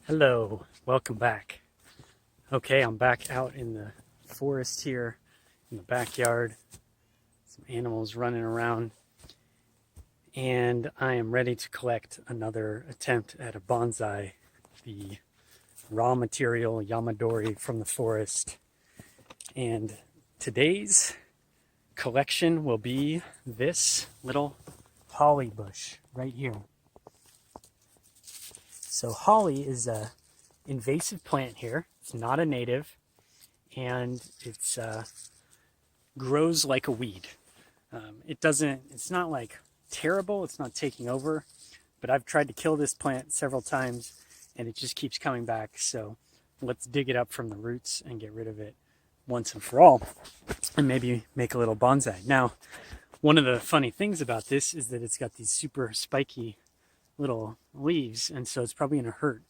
Hello, welcome back. Okay, I'm back out in the forest here in the backyard. Some animals running around, and I am ready to collect another attempt at a bonsai, the raw material Yamadori from the forest. And today's collection will be this little holly bush right here. So holly is a invasive plant here. It's not a native, and it's grows like a weed. It's not like terrible. It's not taking over, but I've tried to kill this plant several times, and it just keeps coming back. So let's dig it up from the roots and get rid of it once and for all, and maybe make a little bonsai. Now, one of the funny things about this is that it's got these super spiky little leaves, and so it's probably going to hurt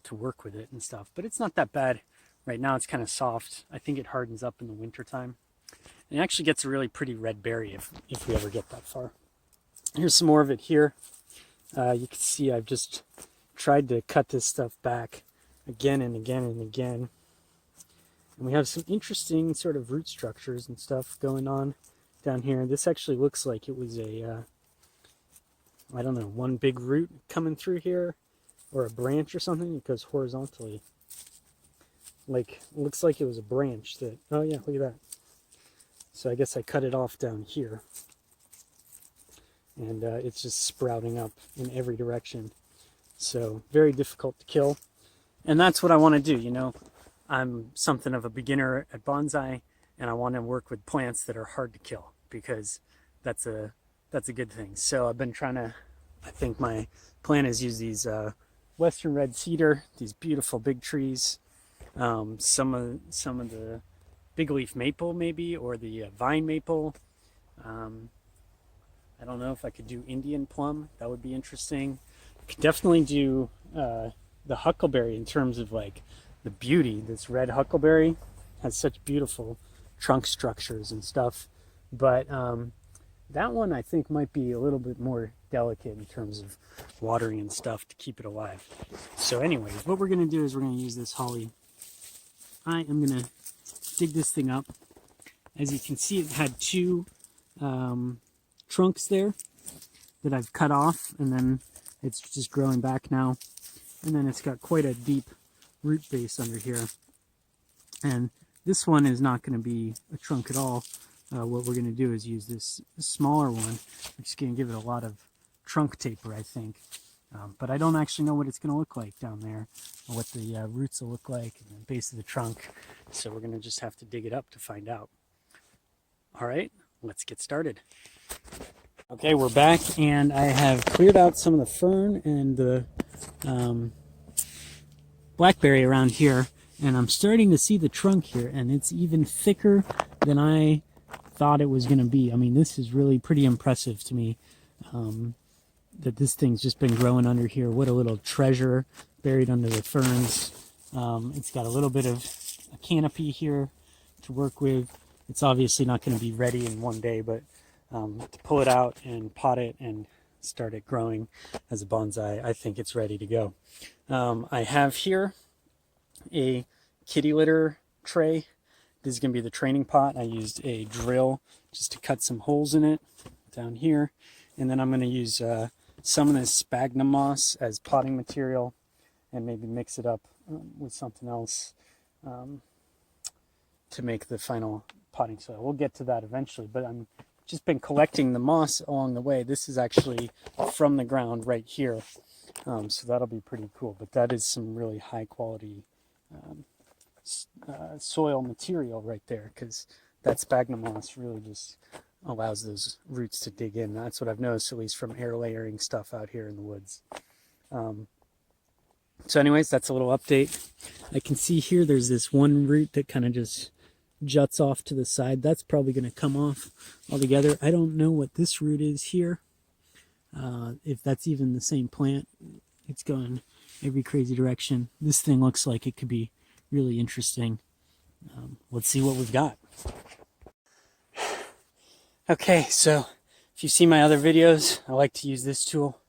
to work with it and stuff, but it's not that bad right now. It's kind of soft. I think it hardens up in the winter time, and it actually gets a really pretty red berry if we ever get that far. Here's some more of it here. You can see I've just tried to cut this stuff back again and again and again, and we have some interesting sort of root structures and stuff going on down here. This actually looks like it was a I don't know, one big root coming through here, or a branch or something. It goes horizontally. Like, looks like it was a branch that, oh yeah, look at that. So I guess I cut it off down here. And it's just sprouting up in every direction. So, very difficult to kill. And that's what I want to do, you know. I'm something of a beginner at bonsai, and I want to work with plants that are hard to kill, because that's a good thing. So I've been trying to, I think my plan is use these western red cedar, these beautiful big trees, some of the big leaf maple maybe, or the vine maple. I don't know if I could do Indian plum. That would be interesting. I could definitely do the huckleberry in terms of like the beauty. This red huckleberry has such beautiful trunk structures and stuff, but that one I think might be a little bit more delicate in terms of watering and stuff to keep it alive. So anyways, what we're going to do is we're going to use this holly. I am going to dig this thing up. As you can see, it had two trunks there that I've cut off, and then it's just growing back now. And then it's got quite a deep root base under here. And this one is not going to be a trunk at all. What we're going to do is use this smaller one, which is going to give it a lot of trunk taper, I think. But I don't actually know what it's going to look like down there, or what the roots will look like, and the base of the trunk. So we're going to just have to dig it up to find out. All right, let's get started. Okay, we're back, and I have cleared out some of the fern and the blackberry around here, and I'm starting to see the trunk here, and it's even thicker than I thought it was going to be. I mean, this is really pretty impressive to me, that this thing's just been growing under here. What a little treasure buried under the ferns. It's got a little bit of a canopy here to work with. It's obviously not going to be ready in one day, but to pull it out and pot it and start it growing as a bonsai, I think it's ready to go. I have here a kitty litter tray. This is going to be the training pot. I used a drill just to cut some holes in it down here. And then I'm going to use some of this sphagnum moss as potting material, and maybe mix it up with something else to make the final potting soil. We'll get to that eventually, but I'm just been collecting the moss along the way. This is actually from the ground right here. So that'll be pretty cool. But that is some really high quality soil material right there, because that sphagnum moss really just allows those roots to dig in. That's what I've noticed, at least from air layering stuff out here in the woods. So anyways, that's a little update. I can see here there's this one root that kind of just juts off to the side. That's probably going to come off altogether. I don't know what this root is here, if that's even the same plant. It's going every crazy direction. This thing looks like it could be really interesting. Let's see what we've got. Okay, so if you see my other videos, I like to use this tool.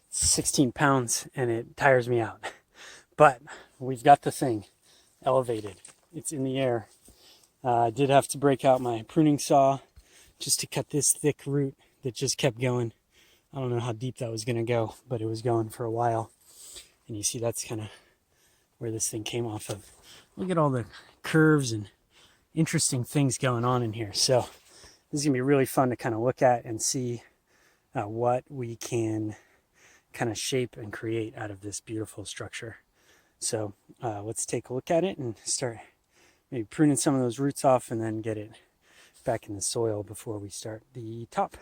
It's 16 pounds and it tires me out. But we've got the thing elevated. It's in the air. I did have to break out my pruning saw just to cut this thick root that just kept going. I don't know how deep that was going to go, but it was going for a while. And you see that's kind of where this thing came off of. Look at all the curves and interesting things going on in here. So this is going to be really fun to kind of look at and see what we can kind of shape and create out of this beautiful structure. So let's take a look at it and start maybe pruning some of those roots off and then get it back in the soil before we start the top.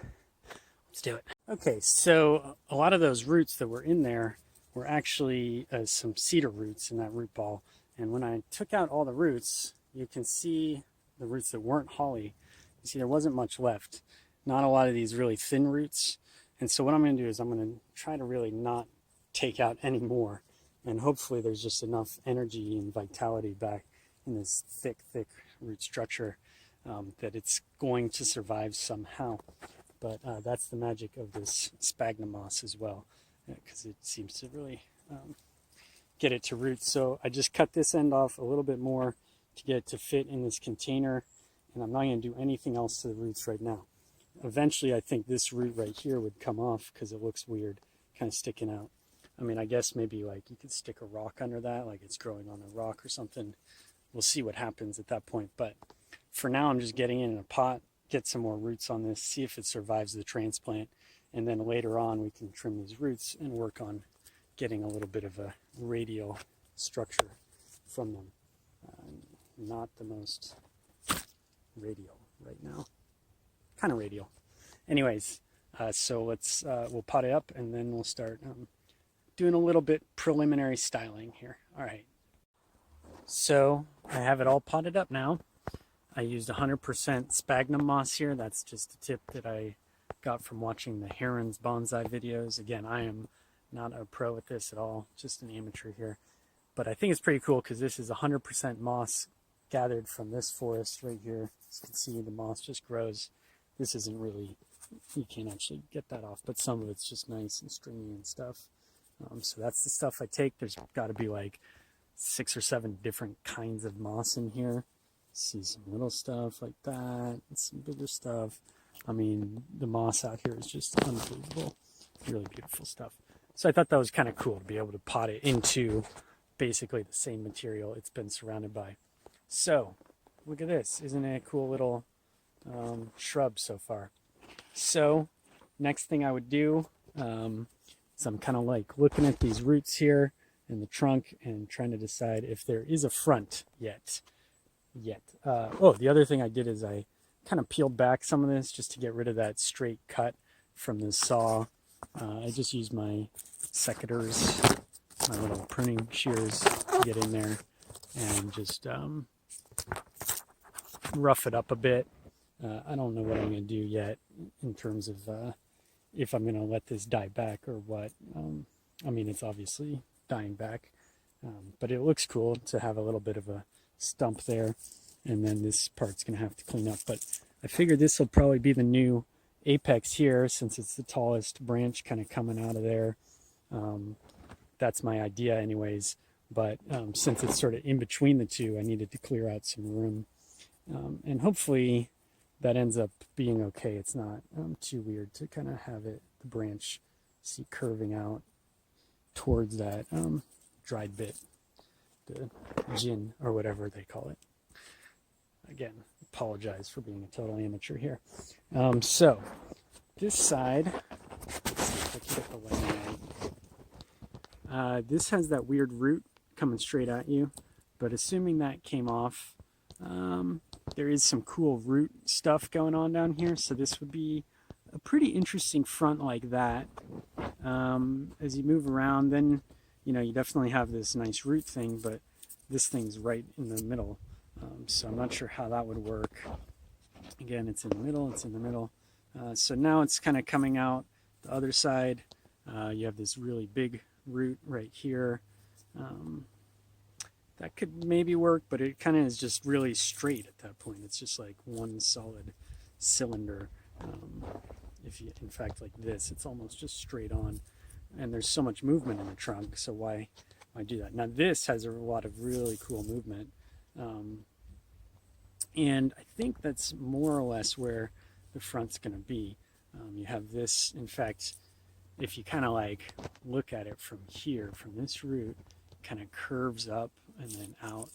Let's do it. Okay, so a lot of those roots that were in there were actually some cedar roots in that root ball. And when I took out all the roots, you can see the roots that weren't holly. You see there wasn't much left. Not a lot of these really thin roots. And so what I'm going to do is I'm going to try to really not take out any more. And hopefully there's just enough energy and vitality back in this thick root structure that it's going to survive somehow. But that's the magic of this sphagnum moss as well, because it seems to really get it to root. So I just cut this end off a little bit more to get it to fit in this container, and I'm not going to do anything else to the roots right now. Eventually I think this root right here would come off because it looks weird, kind of sticking out. I mean, I guess maybe like you could stick a rock under that, like it's growing on a rock or something. We'll see what happens at that point. But for now, I'm just getting it in a pot, get some more roots on this, see if it survives the transplant. And then later on, we can trim these roots and work on getting a little bit of a radial structure from them. Not the most radial right now. Kind of radial. Anyways, so we'll pot it up and then we'll start doing a little bit preliminary styling here. All right. So I have it all potted up now. I used 100% sphagnum moss here. That's just a tip that I got from watching the Heron's Bonsai videos. Again, I am not a pro at this at all, just an amateur here. But I think it's pretty cool because this is 100% moss gathered from this forest right here. As you can see, the moss just grows. This isn't really, you can't actually get that off, but some of it's just nice and stringy and stuff. So that's the stuff I take. There's got to be like 6 or 7 different kinds of moss in here. See some little stuff like that, and some bigger stuff. I mean, the moss out here is just unbelievable. Really beautiful stuff. So I thought that was kind of cool to be able to pot it into basically the same material it's been surrounded by. So look at this. Isn't it a cool little shrub so far? So next thing I would do is I'm kind of like looking at these roots here in the trunk and trying to decide if there is a front yet. Oh, the other thing I did is I kind of peeled back some of this just to get rid of that straight cut from the saw. I just used my secateurs, my little pruning shears to get in there and just rough it up a bit. I don't know what I'm going to do yet in terms of if I'm going to let this die back or what. I mean, it's obviously dying back, but it looks cool to have a little bit of a stump there, and then this part's going to have to clean up. But I figure this will probably be the new apex here since it's the tallest branch kind of coming out of there. That's my idea anyways, but since it's sort of in between the two, I needed to clear out some room, and hopefully that ends up being okay. It's not too weird to kind of have it, the branch, see curving out towards that dried bit, the gin or whatever they call it. Again, apologize for being a total amateur here. So this side, let's see if I can get the light right. This has that weird root coming straight at you, but assuming that came off, there is some cool root stuff going on down here, so this would be a pretty interesting front like that. As you move around, then you know you definitely have this nice root thing, but this thing's right in the middle, so I'm not sure how that would work. Again, it's in the middle, it's in the middle. So now it's kind of coming out the other side. You have this really big root right here. That could maybe work, but it kind of is just really straight at that point. It's just like one solid cylinder. If you, in fact, like this, it's almost just straight on. And there's so much movement in the trunk, so why I do that. Now this has a lot of really cool movement. And I think that's more or less where the front's going to be. You have this, in fact, if you kind of like look at it from here, from this root, kind of curves up and then out.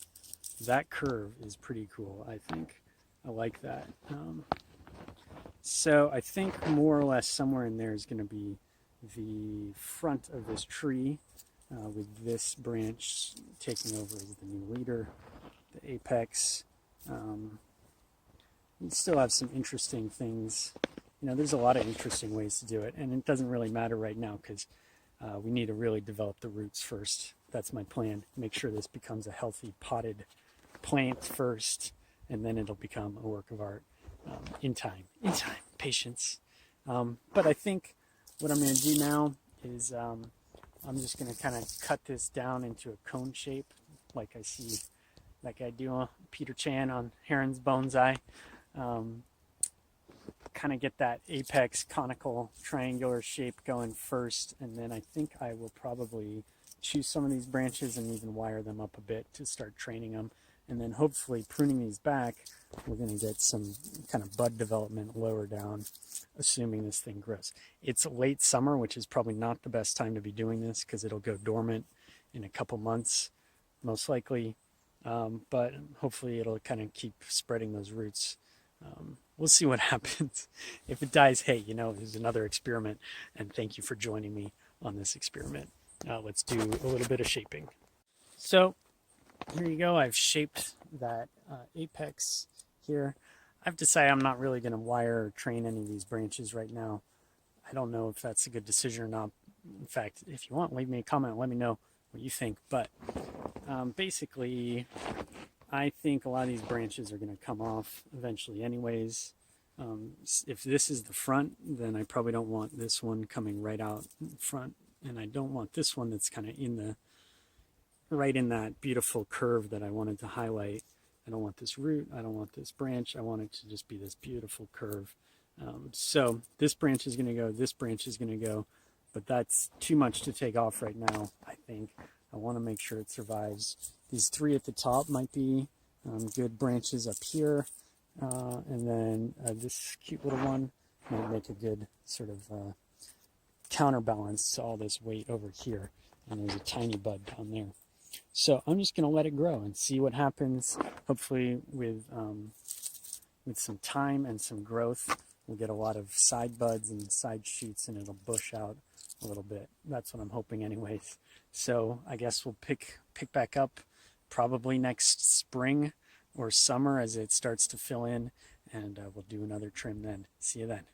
That curve is pretty cool, I think. I like that. So I think more or less somewhere in there is going to be the front of this tree with this branch taking over as the new leader, the apex. You still have some interesting things. You know, there's a lot of interesting ways to do it, and it doesn't really matter right now because we need to really develop the roots first. That's my plan. Make sure this becomes a healthy potted plant first, and then it'll become a work of art in time, patience. But I think what I'm going to do now is I'm just going to kind of cut this down into a cone shape, like I see, like I do Peter Chan on Heron's Bonsai. Kind of get that apex conical triangular shape going first, and then I think I will probably choose some of these branches and even wire them up a bit to start training them, and then hopefully pruning these back, we're going to get some kind of bud development lower down, assuming this thing grows. It's late summer, which is probably not the best time to be doing this because it'll go dormant in a couple months most likely, but hopefully it'll kind of keep spreading those roots. We'll see what happens. If it dies, hey, you know, it was another experiment, and thank you for joining me on this experiment. Let's do a little bit of shaping. So here you go. I've shaped that apex here. I've decided I'm not really going to wire or train any of these branches right now. I don't know if that's a good decision or not. In fact, if you want, leave me a comment. Let me know what you think. But basically, I think a lot of these branches are going to come off eventually anyways. If this is the front, then I probably don't want this one coming right out in front. And I don't want this one that's kind of in the, right in that beautiful curve that I wanted to highlight. I don't want this root. I don't want this branch. I want it to just be this beautiful curve. So this branch is going to go, this branch is going to go, but that's too much to take off right now, I think. I want to make sure it survives. These three at the top might be good branches up here. And then this cute little one might make a good sort of counterbalance to all this weight over here. And there's a tiny bud down there. So I'm just going to let it grow and see what happens. Hopefully with some time and some growth, we'll get a lot of side buds and side shoots, and it'll bush out a little bit. That's what I'm hoping anyways. So I guess we'll pick back up probably next spring or summer as it starts to fill in, and we'll do another trim then. See you then.